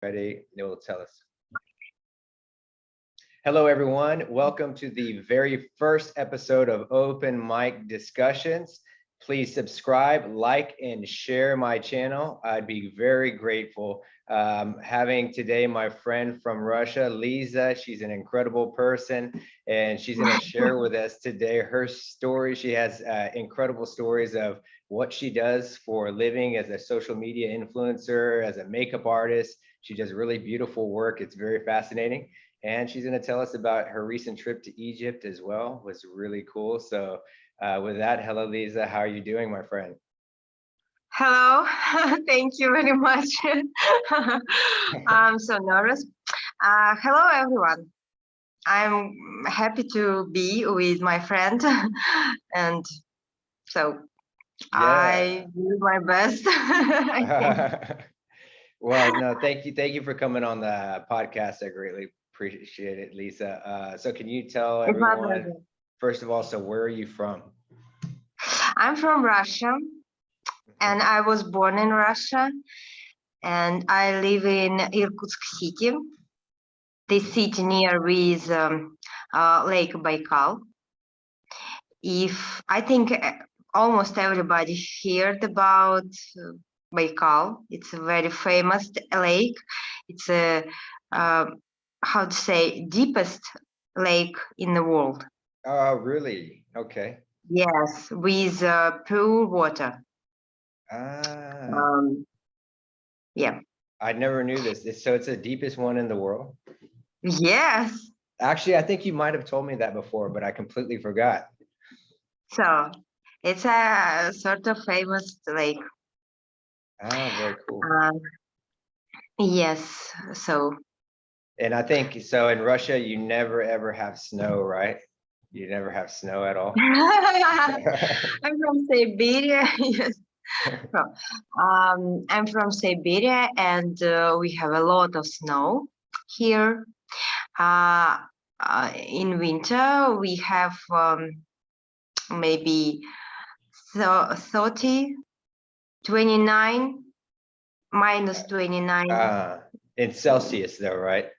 Ready, it will tell us. Hello, everyone. Welcome to the very first episode of Open Mic Discussions. Please subscribe, like, and share my channel. I'd be very grateful. Having today my friend from Russia, Lisa. She's an incredible person, and she's going to share with us today her story. She has incredible stories of what she does for a living as a social media influencer, as a makeup artist. She does really beautiful work. It's very fascinating. And she's going to tell us about her recent trip to Egypt as well. It was really cool. So with that, hello, Lisa. How are you doing, my friend? Hello, thank you very much. I'm so nervous. Hello, everyone. I'm happy to be with my friend, and so I do my best. Well, no, thank you for coming on the podcast. I greatly appreciate it, Lisa. So can you tell everyone, first of all, so where are you from? I'm from Russia, and I was born in Russia, and I live in Irkutsk city, this city near with Lake Baikal. If I think almost everybody heard about Baikal, it's a very famous lake. It's a how to say, deepest lake in the world. Oh, really? Okay. Yes, with pure water. Yeah. I never knew this. So it's the deepest one in the world? Yes. Actually, I think you might have told me that before, but I completely forgot. So it's a sort of famous lake. Ah, very cool. Yes. So. And I think so in Russia, you never ever have snow, right? You never have snow at all. I'm from Siberia. Yes. I'm from Siberia, and we have a lot of snow here. In winter, we have maybe 30, 29, minus 29. In Celsius, though, right?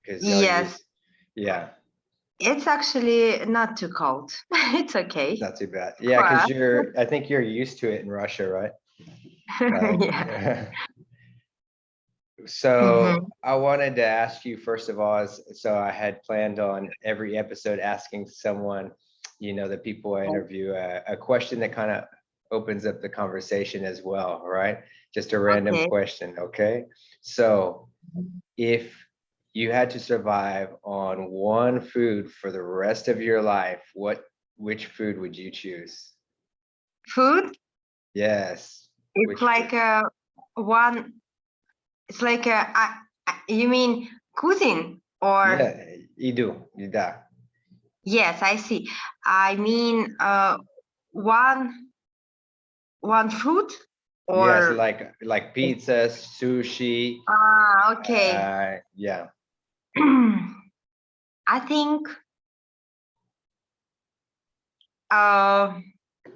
Yes. Yeah. It's actually not too cold. It's okay. Not too bad. Yeah, because I think you're used to it in Russia, right? Yeah. So I wanted to ask you, first of all, so I had planned on every episode asking someone, the people I interview, a question that kind of opens up the conversation as well, right? Just a random question, okay? So if you had to survive on one food for the rest of your life, which food would you choose? Food? Yes. It's like one. It's like you mean cuisine or? Yeah, еда. Yes, I see. I mean one fruit or? Yes, like pizza, sushi. Okay. Yeah. I think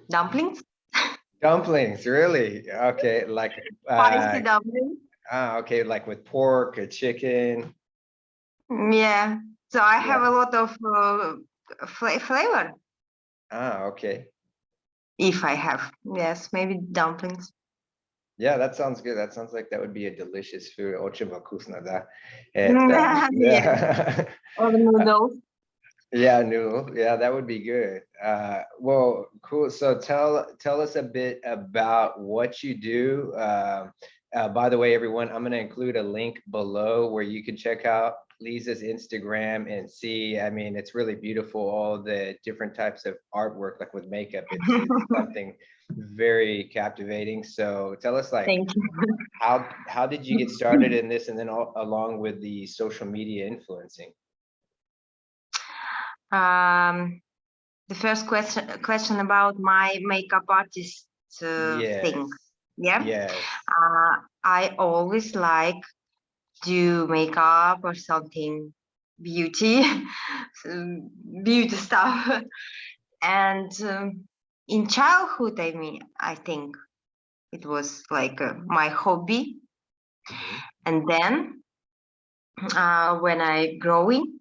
dumplings. Dumplings, really? Okay, like Spicy dumplings. Okay, like with pork or chicken. Yeah. So I have a lot of flavor. Okay. If I have, yes, maybe dumplings. Yeah, that sounds good. That sounds like that would be a delicious food. Очень вкусно, да. Yeah. Or noodles. Yeah, noodle. Yeah, that would be good. Well, cool. So tell us a bit about what you do. By the way, everyone, I'm going to include a link below where you can check out Lisa's Instagram and see. I mean, it's really beautiful. All the different types of artwork, like with makeup, it's something very captivating. So tell us, like, Thank you. how did you get started in this, and then along with the social media influencing? The first question about my makeup artist thing. Yeah. Yes. I always like do makeup or something beauty stuff. And in childhood, I think it was like my hobby. And then when I growing,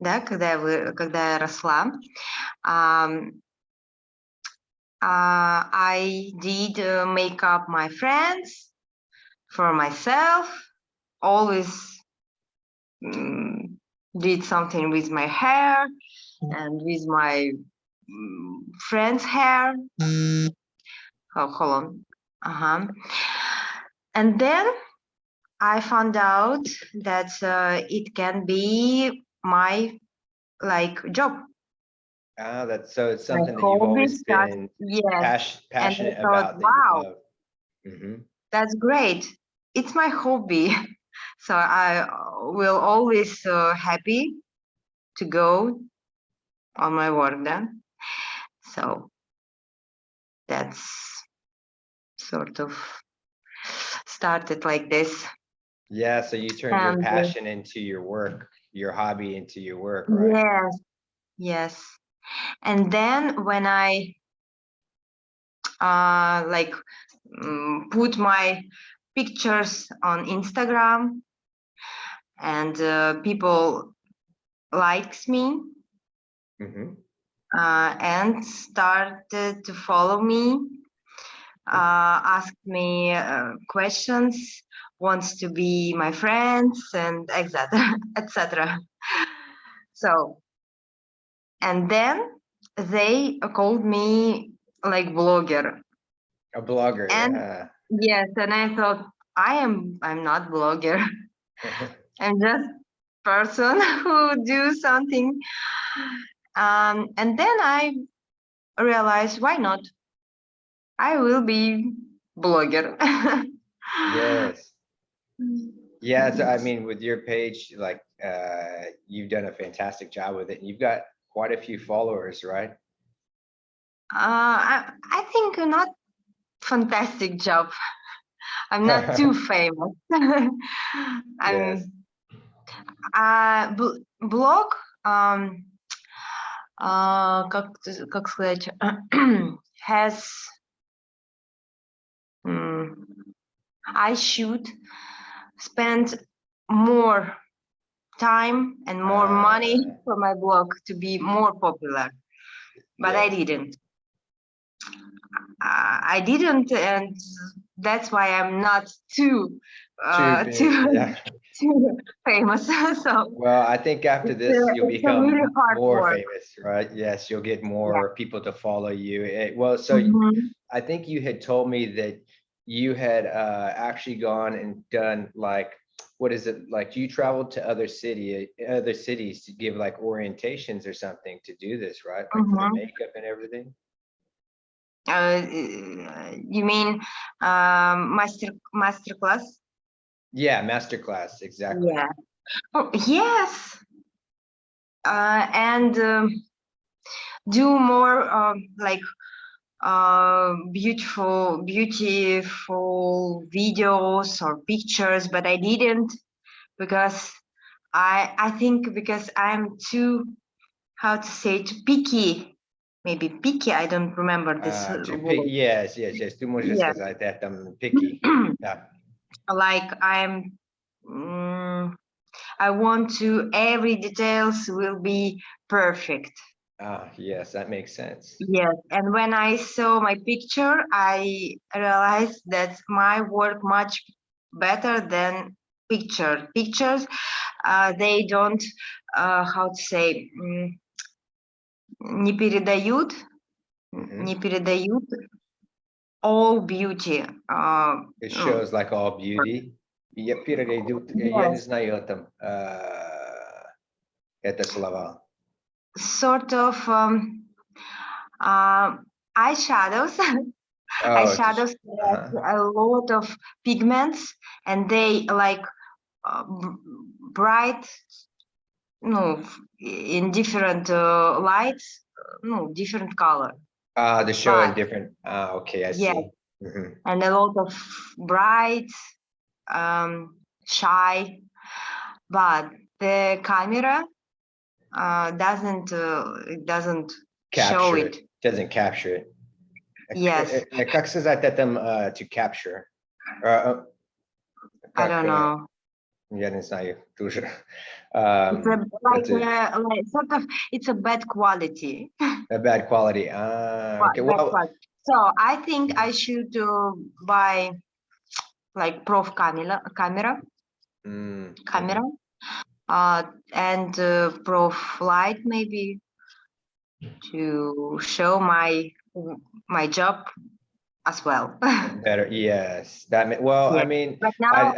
да, когда я росла, I did make up my friends for myself, always did something with my hair and with my friend's hair. Oh, hold on. And then I found out that it can be my job. That's so it's My something that you've hobby always starts, been yes. And I passionate thought, about, that you wow, love. Mhm. that's great. It's my hobby. So I will always happy to go on my work then. So that's sort of started like this. Yeah, so you turned your And passion into your work, your hobby into your work, right? yes, yes. And then when I put my pictures on Instagram and people likes me Mhm. and started to follow me, ask me questions, wants to be my friends and etc. etc. So, and then they called me like blogger. A blogger, And yeah. yes, and I thought I'm not blogger. I'm just person who do something. And then I realized, why not? I will be blogger. Yes. Yeah, so I mean, with your page, like, you've done a fantastic job with it. You've got quite a few followers, right? I think not fantastic job. I'm not too famous. Yes. Blog, как сказать, has I should spend more time and more money for my blog to be more popular, but Yeah. I didn't. I didn't, and that's why I'm not too Yeah. too famous. So Well, I think after this, you'll it's a really become hard more work. famous, right? Yes, you'll get Yeah. more people to follow you. Well, so Mhm. I think you had told me that you had actually gone and done like, what is it? Like you traveled to other cities to give like orientations or something to do this, right? Like for the Mhm. makeup and everything. You mean master class? Yeah, masterclass, exactly. Yeah. Oh, yes. And do more beautiful videos or pictures, but I didn't because I think because I'm too, how to say, too picky. Maybe picky. I don't remember this Too picky. word. Yes, yes, yes. Too much just Yeah. because I that I'm picky. Yeah. Like I want to every details will be perfect. Yes, that makes sense. Yes, and when I saw my picture, I realized that my work much better than pictures. They don't, how to say, не передают, не передают all beauty. It Ну, shows like all beauty. Я перейду, я не yes, знаю это, это слова. sort of eyeshadows. Oh, Eyeshadows have uh-huh. a lot of pigments, and they like bright, no, in different lights, no, different color. The show in But different, okay, I yeah, see. Mhm. and a lot of bright, shy. But the camera doesn't show Capture it. it, doesn't capture it. Yes, Как сказать это, to capture? Uh, I don't Как, know. Я не знаю дуже. It's a, That's like sort of, it's a bad quality. a bad quality. Okay. Bad Well, quality. So I think I should buy like prof camera, mm, camera, and prof light maybe to show my job as well. better. Yes. Well, I Yeah. mean, But now,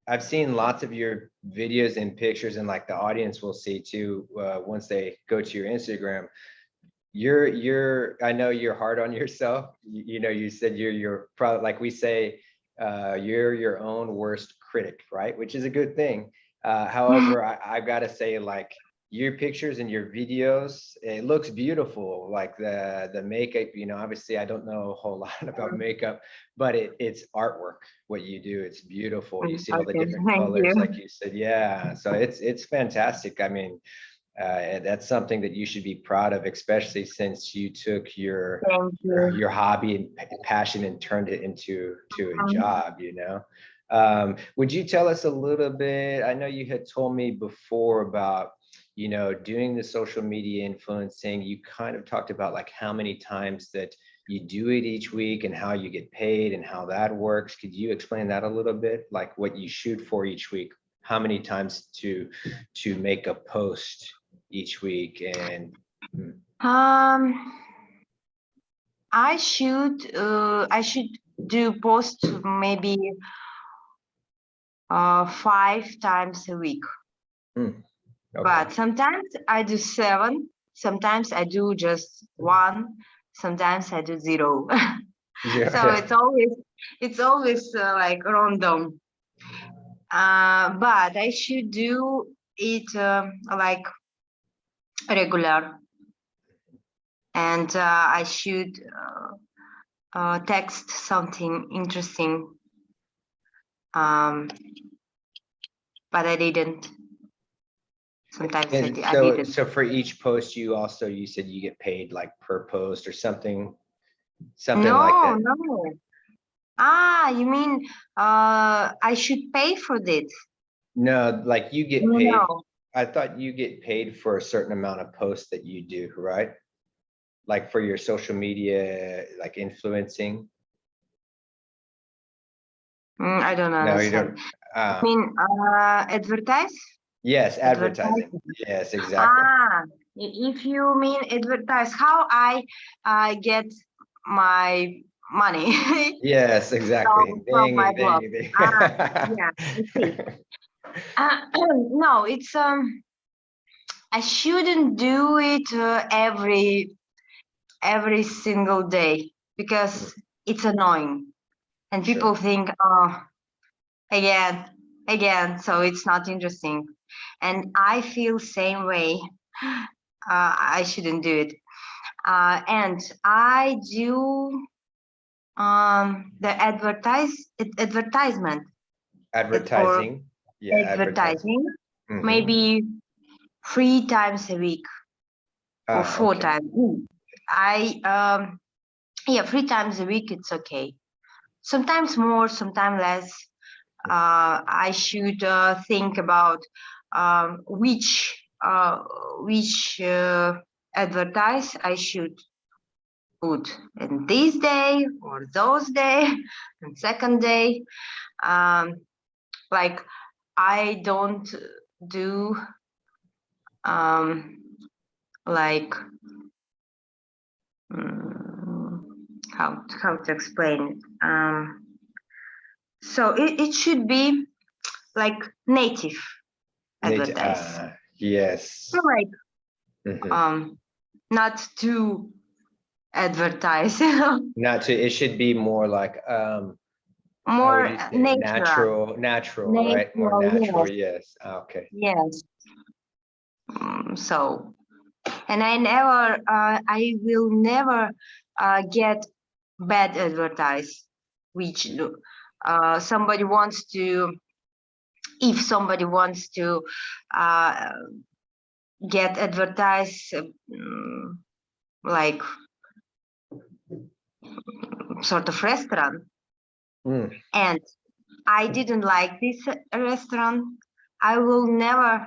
I've seen lots of your videos and pictures, and like the audience will see too, once they go to your Instagram. I know you're hard on yourself. You know, you said you're probably, like we say, you're your own worst critic, right? Which is a good thing. However, I've got to say, like, your pictures and your videos, it looks beautiful. Like the makeup, you know, obviously I don't know a whole lot about makeup, but it's artwork. What you do, it's beautiful. You see all the okay, different thank colors, you. like you said. Yeah, so it's fantastic. I mean, that's something that you should be proud of, especially since you took your Thank you. your hobby and passion and turned it into a job, you know. Would you tell us a little bit? I know you had told me before about, you know, doing the social media influencing. You kind of talked about like how many times that you do it each week and how you get paid and how that works. Could you explain that a little bit? Like what you shoot for each week, how many times to make a post each week, and I should do post maybe 5 times a week. okay. But sometimes I do 7, sometimes I do just 1, sometimes I do 0. Yeah, So it's always like random. But I should do it like regular, and I should text something interesting. But I didn't. Sometimes I didn't. so for each post, you said you get paid like per post or something like that. No. You mean I should pay for this? No, like you get paid. No. I thought you get paid for a certain amount of posts that you do, right? Like for your social media, like influencing. I don't No, you understand. don't. I mean, advertise? Yes, advertising. Yes, exactly. If you mean advertise, how I get my money Yes, exactly. from my Ding, blog. ding, ding. Yeah, I see. No, it's I shouldn't do it every single day because it's annoying and people think, oh, again, so it's not interesting. And I feel same way. I shouldn't do it. And I do the advertisement or Advertising. Yeah, advertising. advertising Mhm. maybe 3 times a week or 4 Okay. times. Yeah, 3 times a week it's okay. Sometimes more, sometimes less. I should think about which advertise I should put in this day or those day and second day. Like I don't do like how to explain it. So it should be like native advertise. Yes. Like Mhm. not to advertise. Not to, it should be more like, how would More you say, natural. natural, right? More natural, Natural, yes. Okay. yes. So, and I will never get bad advertise, which somebody wants to, if somebody wants to get advertised like sort of restaurant, Mm. and I didn't like this restaurant, I will never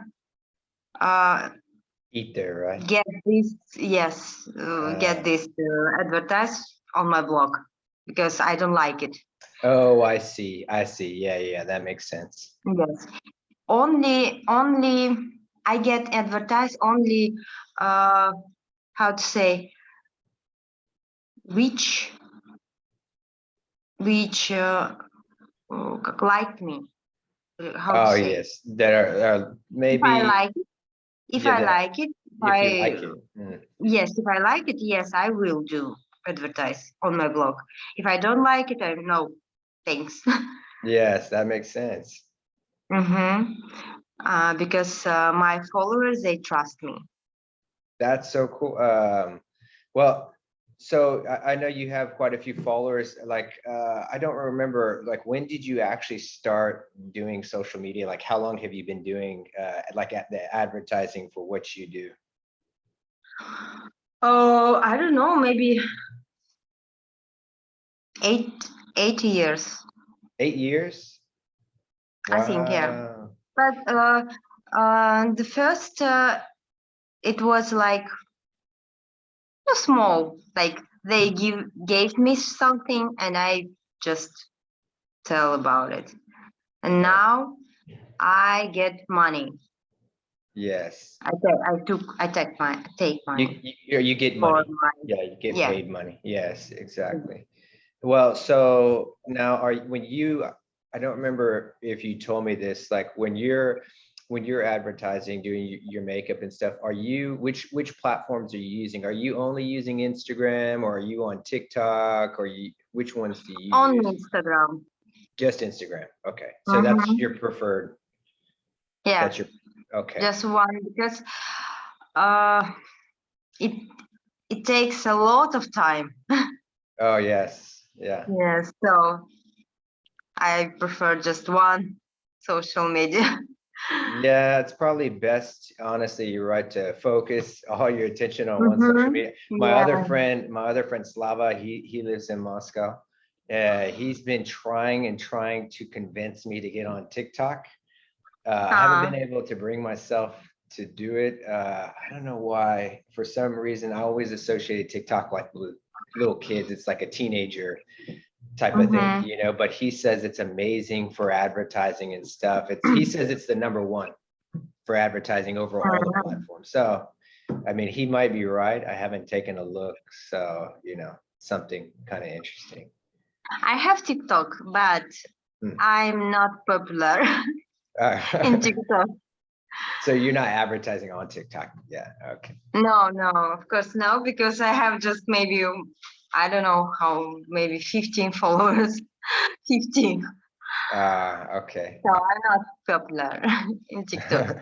Eat there, right? get this, yes, get this advertised on my blog because I don't like it. Oh, I see. I see. Yeah, yeah, that makes sense. Yes. Only I get advertised only how to say which like me. How to Oh, say? yes, there are If I maybe, like it, if yeah, I that like it, if you like it. yes, if I like it, yes, I will do advertise on my blog. If I don't like it, I no, thanks. Yes, that makes sense. Because my followers, they trust me. That's so cool. Well, so I know you have quite a few followers. Like, I don't remember, like, when did you actually start doing social media? Like, how long have you been doing, like, at the advertising for what you do? Oh, I don't know, maybe 8 years, 8 years? I think, yeah. Wow. But the first, it was like small, like they gave me something and I just tell about it. And Yeah. now I get money. Yes. I take money You get for money. my, Yeah, you get yeah. paid money. Yes, exactly. Well, so now when you, I don't remember if you told me this, like when you're advertising, doing your makeup and stuff, are you, which platforms are you using? Are you only using Instagram, or are you on TikTok, or which ones do you On use? Instagram. Just Instagram. Okay. So that's your preferred, Yeah, that's your, okay. just one because uh, it takes a lot of time. Oh, yes. Yeah. Yeah, so I prefer just one social media. Yeah, it's probably best, honestly, you're right, to focus all your attention on one social media. Yeah. My other friend Slava, he lives in Moscow. He's been trying and trying to convince me to get on TikTok. I haven't been able to bring myself to do it. I don't know why. For some reason, I always associated TikTok like little kids. It's like a teenager type of thing, but he says it's amazing for advertising and stuff. He says it's the number one for advertising over all the platforms. So, I mean, he might be right. I haven't taken a look. So, something kind of interesting. I have TikTok, but I'm not popular in TikTok. So you're not advertising on TikTok? Yeah. Okay. No, of course no, because I have just maybe, I don't know how, maybe 15 followers. 15. Okay. So I'm not popular in TikTok.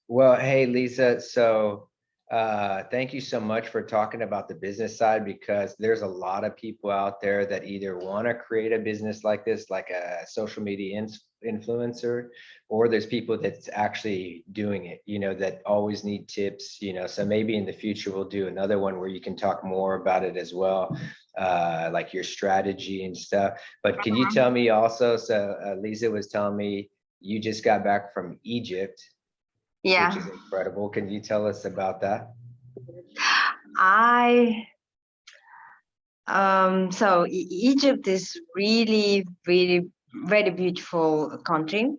Well, hey, Lisa, so thank you so much for talking about the business side, because there's a lot of people out there that either want to create a business like this, like a social media influencer, or there's people that's actually doing it, that always need tips, so maybe in the future we'll do another one where you can talk more about it as well, like your strategy and stuff. But can you tell me also, so Lisa was telling me you just got back from Egypt, Yeah. which is incredible. Can you tell us about that? So Egypt is really, really very beautiful country.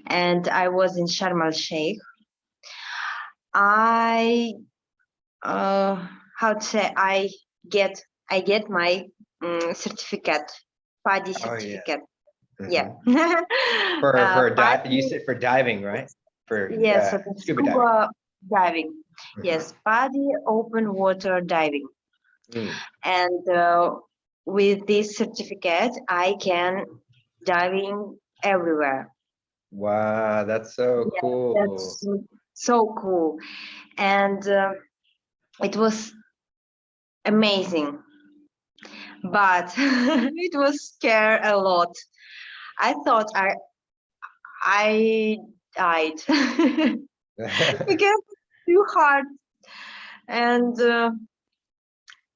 And I was in Sharm el Sheikh. How to say, I get my certificate, PADI certificate. Yeah. You said for diving, right? For Yes, scuba diving. diving. Yes, PADI open water diving. And with this certificate, I can diving everywhere. Wow, that's so cool. That's so cool. And it was amazing, but it was scare a lot. I thought I died because it's too hard. And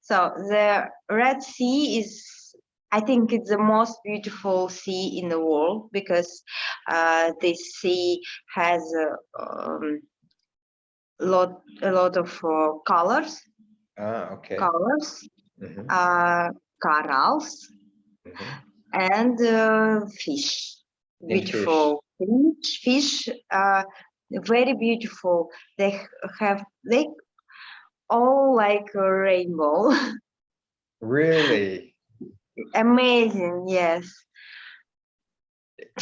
so the Red Sea is I think it's the most beautiful sea in the world because this sea has a lot of colors, Okay. Mhm, corals, mhm. and fish. And fish. Beautiful fish, very beautiful. They all like a rainbow. Really? Amazing, yes.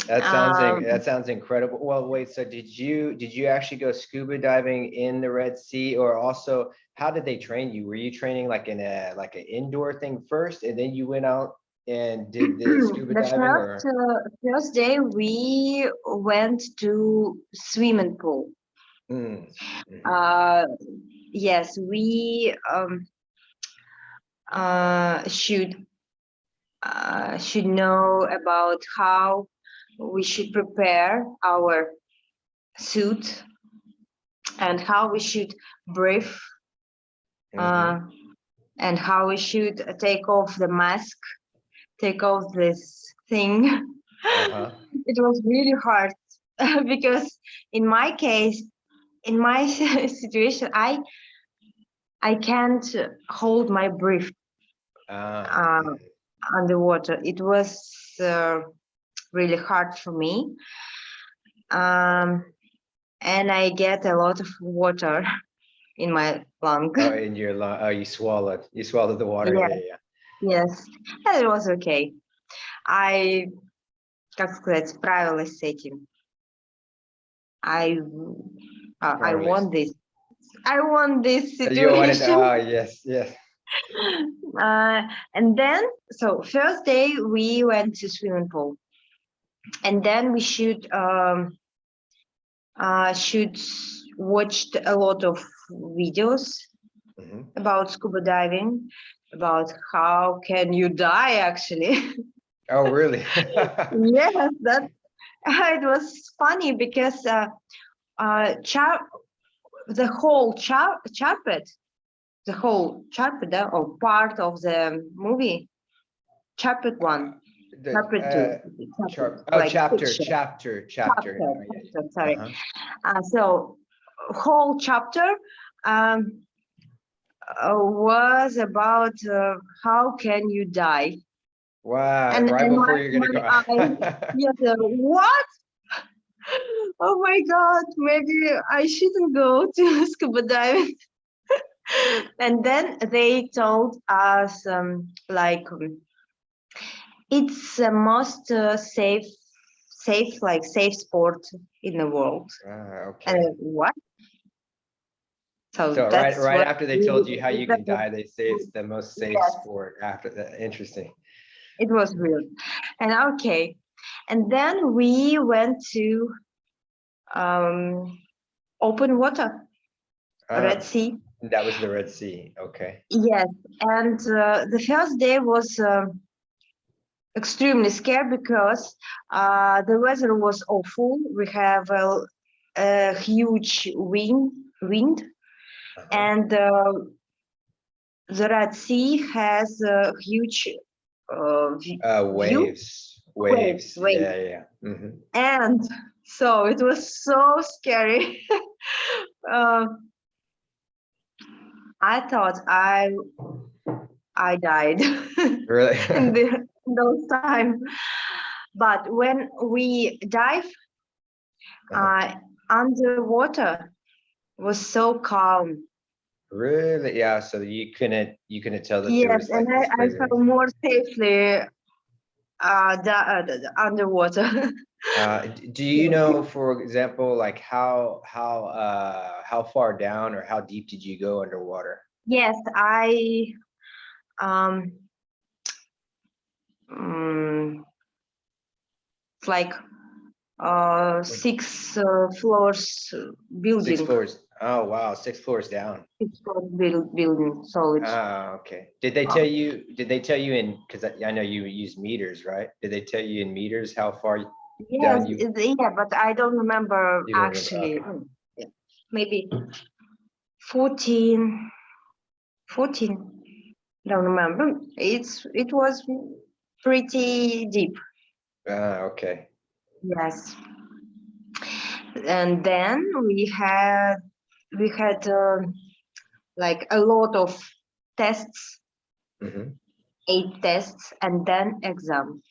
That sounds incredible. Well, wait, so did you actually go scuba diving in the Red Sea, or also how did they train you? Were you training like in a like an indoor thing first and then you went out and did the scuba The diving, or? first day we went to swimming pool. Mm, mhm, Uh, yes, we should know about how we should prepare our suit and how we should breathe, mhm, and how we should take off the mask, take off this thing. uh-huh. It was really hard because in my case, in my situation, I can't hold my breath uh, Mhm. underwater. It was really hard for me, um, and I get a lot of water in my lung. Oh, in your lung. Oh, you swallowed the water. Yeah, Yeah, yeah. yes, and it was okay. I, как сказать, справилась с этим. I I Marvelous. want this. I want this You wanted, situation. yes, yes. Uh, and then, so first day we went to swimming pool, and then we should watched a lot of videos Mhm. about scuba diving, about how can you die actually. Oh, really? Yes, that it was funny because the whole chapter, or part of the movie, chapter one, The chapter two, like fiction. chapter. Oh, yeah, Chapter, yeah. sorry. Uh-huh. So whole chapter um, was about how can you die, Wow, and right before you're gonna my go. eyes, yes, what? Oh my God, maybe I shouldn't go to scuba diving. And then they told us it's the most safe sport in the world. And Okay. what? So So that's right what after they told you how you can yes, die, they say it's the most safe sport after that. Interesting. it was weird. And okay. And then we went to um, open water, Uh, Red Sea. that was the Red Sea. Okay. Yes. And the first day was extremely scared because the weather was awful. We have a huge wind, Uh-huh. and the Red Sea has a huge view, Waves. waves, Yeah, yeah. Hmm. and so it was so scary. uh, I thought I died Really? in those time, but when we dive Uh-huh. uh, underwater, was so calm. Really? Yeah. So you couldn't tell that there Yes, was and like this I crazy. felt more safely underwater. Do you know, for example, like how far down or how deep did you go underwater? Yes, I um mm, it's like six floors Six building, floors. Oh, wow, 6 floors down. building. So it's Ah, okay. Did they tell you in, because I know you use meters, right? Did they tell you in meters how far yes, down you yeah, but I don't remember you don't remember? actually. Okay. Yeah, maybe 14, 14. Don't remember. It was pretty deep. Okay. Yes. And then we had like a lot of tests, Mhm. 8 tests, and then exam.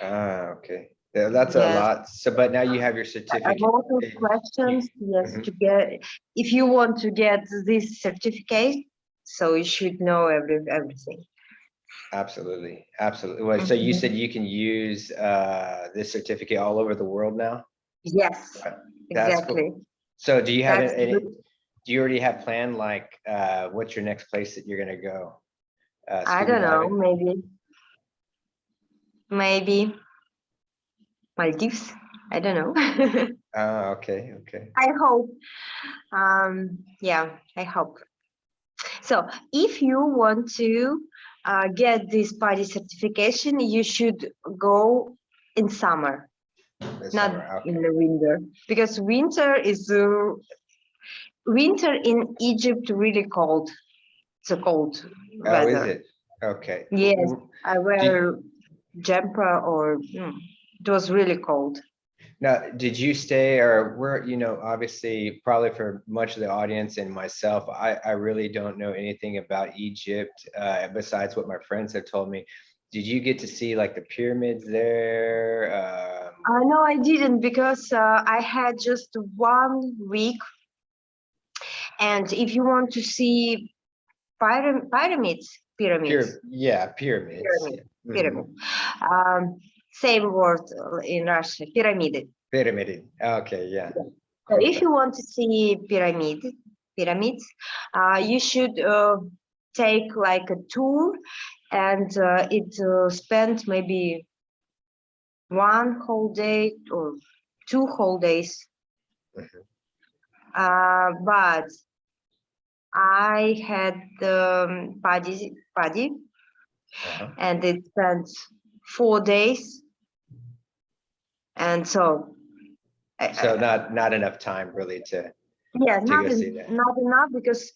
Okay. Yeah, that's a Yes, lot. So, but now you have your a certificate. lot of and questions. Yes, Mhm. to get, if you want to get this certificate, so you should know everything. Absolutely. Absolutely. Well, so you said you can use this certificate all over the world now? Yes, That's cool. exactly. So do you have That's any, good. do you already have planned like what's your next place that you're gonna go? I Scuba don't know, diving? maybe Maldives. I don't know. Okay, okay. I hope. Yeah, I hope. So if you want to get this PADI certification, you should go in summer, This not summer, in okay. the winter, because winter in Egypt really cold. It's a cold Oh, is weather. it? Okay. Yes, I Do, wear jumper or it was really cold. now, did you stay or we're, obviously probably for much of the audience and myself, I really don't know anything about Egypt besides what my friends have told me. Did you get to see like the pyramids there? No, I didn't because I had just 1 week. And if you want to see pyramids, pyramids, Yeah, pyramids. pyramid, Yeah. Mhm. pyramid. Same word in Russian, pyramid. Pyramid. Okay, yeah. So if Okay. you want to see pyramids, you should take like a tour, and it spent maybe 1 whole day or 2 whole days. Mhm. But I had the paddy, Uh-huh. and it spent 4 days, and so So not enough time really yeah, to go see that. not enough because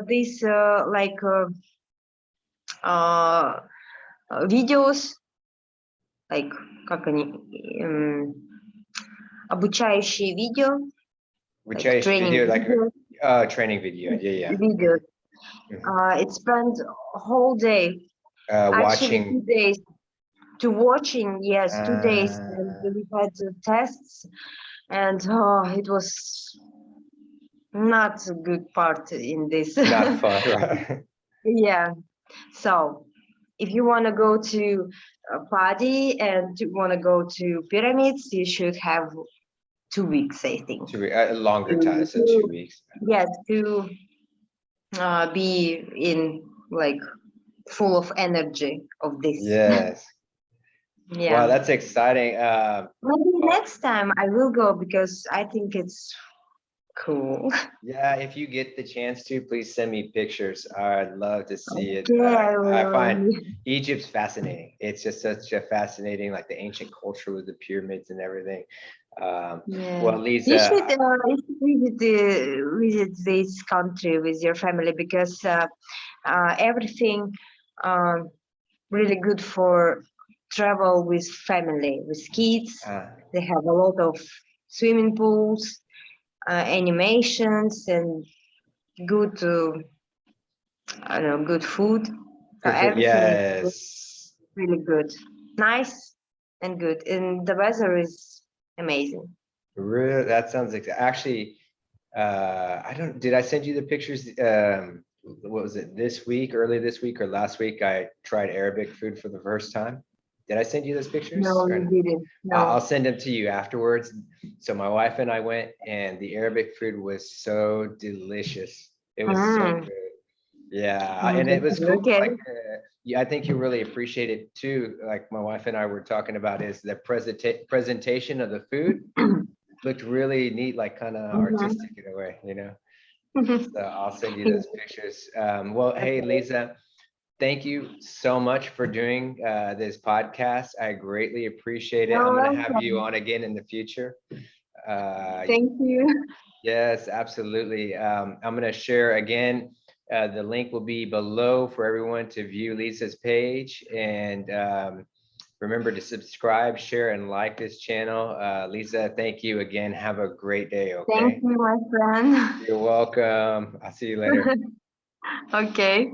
these like uh, videos, like как они, обучающие видео, Which like I training video like videos, training video. Yeah, yeah. videos. Mhm, mhm. It spent a whole day, actually Watching 2 days to watching. Yes, 2 days, and uh we had tests, and it was not a good part in this. not fun, right? Yeah. So if you want to go to a party and want to go to pyramids, you should have 2 weeks, I think. A longer time, so 2 weeks. Yes, to be in like full of energy of this. Yes. Wow, Yeah. that's exciting. Maybe Oh, next time I will go because I think it's cool. yeah, if you get the chance to, please send me pictures. I'd love to see it. Okay, I I will. find Egypt's fascinating. It's just such a fascinating, like the ancient culture with the pyramids and everything. Yeah, Well, Lisa, you should visit this country with your family because everything um, really good for travel with family, with kids. They have a lot of swimming pools, animations, and good, I don't know, good food. So good food. everything is Yes. really good, nice and good, and the weather is amazing. Really, that sounds actually, I don't, did I send you the pictures? What was it, early this week or last week? I tried Arabic food for the first time. Did I send you those pictures? No, Or you didn't. I'll No. send them to you afterwards. So my wife and I went and the Arabic food was so delicious. It was so Mm, good. Yeah, and it was cool. okay. Like, yeah, I think you really appreciate it too. Like my wife and I were talking about is the presentation of the food looked really neat, like kind of artistic in a way. So I'll send you those pictures. Well, hey, Okay. Lisa, thank you so much for doing this podcast. I greatly appreciate it. I'm You're going to have you welcome. on again in the future. Uh, Thank you. yes, absolutely. I'm going to share again The link will be below for everyone to view Lisa's page, and remember to subscribe, share, and like this channel. Lisa, thank you again. Have a great day, Thank okay? you, my friend. You're welcome. I'll see you later. Okay.